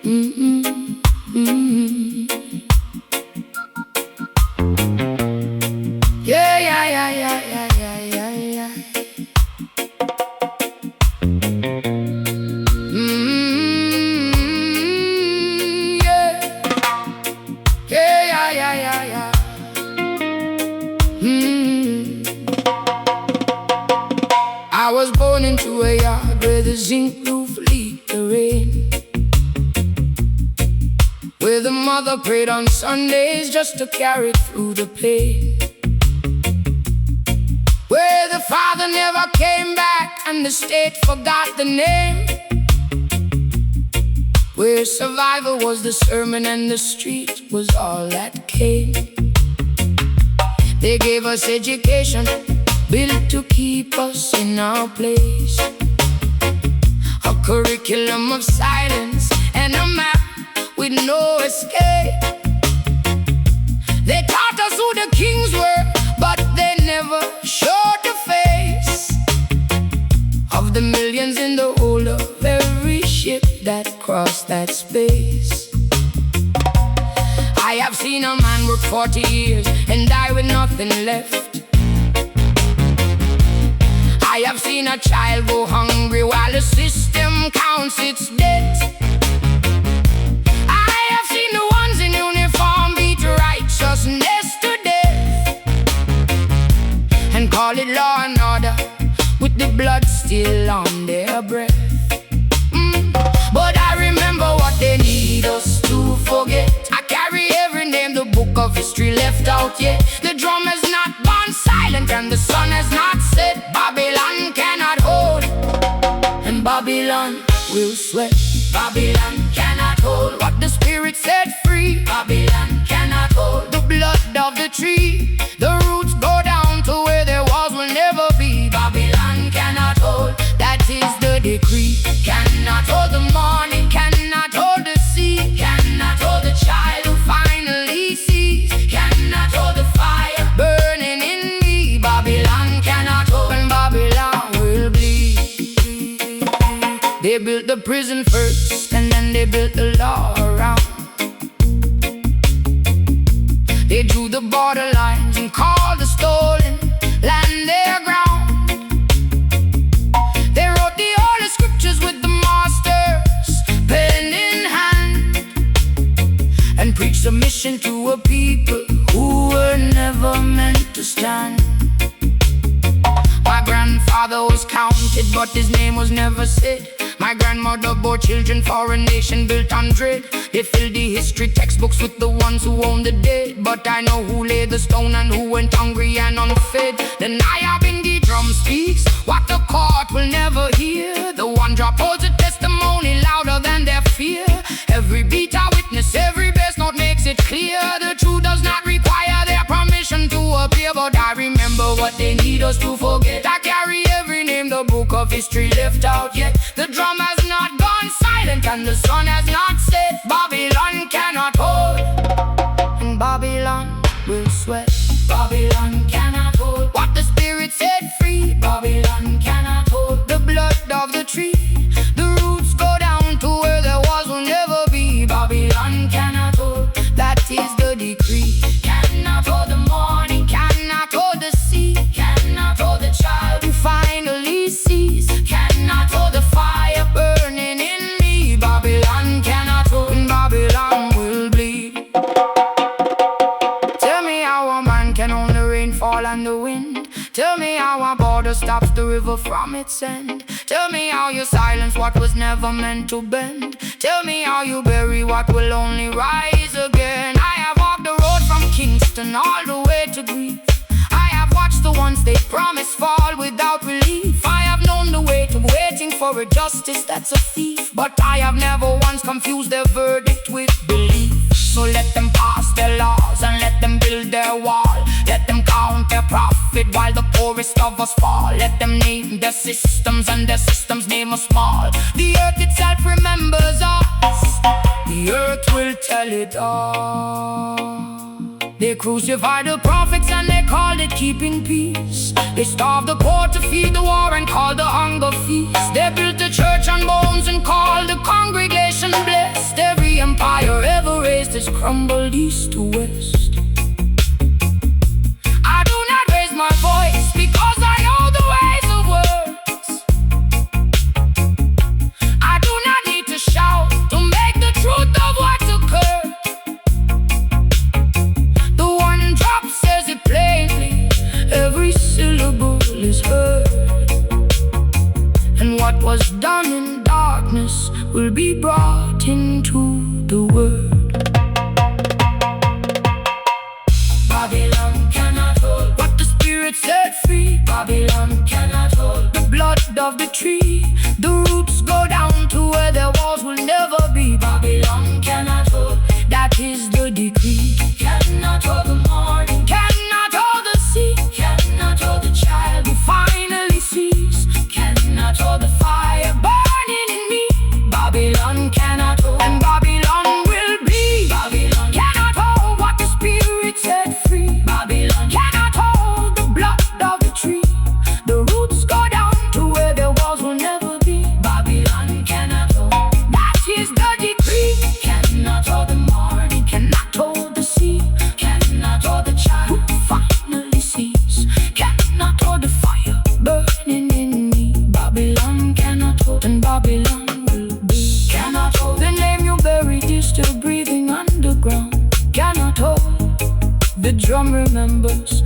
Yeah, yeah, yeah, yeah, yeah, yeah, yeah, yeah. Yeah. Yeah, yeah, yeah, yeah, yeah. I was born into a yard where the zinc roof leaked the rain, where the mother prayed on Sundays just to carry through the pain, where the father never came back and the state forgot the name, where survival was the sermon and the street was all that came. They gave us education built to keep us in our place, a curriculum of silence and a map with no escape. They taught us who the kings were, but they never showed the face of the millions in the hold of every ship that crossed that space. I have seen a man work 40 years and die with nothing left. I have seen a child go hungry while the system counts its debt. I have seen the ones in uniform beat righteousness to death and call it law and order with the blood still on their breath. But I remember what they need us to forget. I carry every name the book of history left out yet. The drum has not gone silent and the sun has not set. Babylon cannot hold, and Babylon will sweat. Babylon cannot hold what the Spirit set free. Babylon cannot hold the blood of the tree. The roots go down to where there was will never be. Babylon cannot hold, that is the decree. Cannot hold the morning, cannot hold the sea, cannot hold the child who finally sees, cannot hold the fire burning in me. Babylon cannot hold, and Babylon will bleed. They built the prison first, and then they built the law around. They drew the border lines and called the stolen land their ground. They wrote the Holy Scriptures with the master's pen in hand and preached submission to a people who were never meant to stand. My grandfather was counted, but his name was never said. My grandmother bore children for a nation built on dread. They filled the history textbooks with the ones who owned the dead. But I know who laid the stone and who went hungry and unfed. The Nayab in the drum speaks what the court will never hear. The one drop holds a testimony louder than their fear. Every beat I witness, every bass note makes it clear. The truth does not require their permission to appear. But I remember what they need us to forget. I carry every name the book of history left out yet. The drum has not gone silent and the sun has not set. Babylon cannot hold, and Babylon will sweat. Babylon cannot hold what the Spirit set free. Babylon cannot hold the blood of the tree. The roots go down to where there was will never be. Babylon cannot hold, that is the decree. Cannot hold the morning, cannot hold the sea, cannot hold the child who finally sees, cannot hold the fire burning in me. Babylon cannot hold, and Babylon will bleed. Tell me how a man can own the rainfall and the wind. Tell me how a border stops the river from its end. Tell me how you silence what was never meant to bend. Tell me how you bury what will only rise again. I have walked the road from Kingston all the way to grief. I have watched the ones they promised fall without relief. I have known the weight of waiting for a justice that's a thief. But I have never once confused their verdict with belief. So let them pass their laws and let them build their wall. Let them count their profit while the poorest of us fall. Let them name their systems and their systems name us small. The earth itself remembers us. The earth will tell it all. They crucified the prophets and they called it keeping peace. They starved the poor to feed the war and called the hunger feast. They built a church on bones and called the congregation blessed. Every crumbled east to west. I do not raise my voice because I know the ways of words. I do not need to shout to make the truth of what occurred. The one drop says it plainly, every syllable is heard. And what was done in darkness will be brought into the word. Babylon cannot hold what the Spirit set free. Babylon cannot hold the blood of the tree. The roots go down to where their walls will never be. Babylon cannot hold, that is the decree. Cannot hold the morning, cannot hold the sea, cannot hold the child who finally sees, cannot hold the fire burning in me. Babylon cannot hold, and Babylon will be. Babylon cannot hold what the Spirit set free. Babylon cannot hold the blood of the tree. The roots go down to where their walls will never be. Babylon cannot hold, that is the decree. Cannot hold the morning, cannot hold the sea, cannot hold the child who finally sees, cannot hold the fire burning in me. Babylon cannot hold, and Babylon will be. Cannot hold the name you buried is still breathing underground. Cannot hold, the drum remembers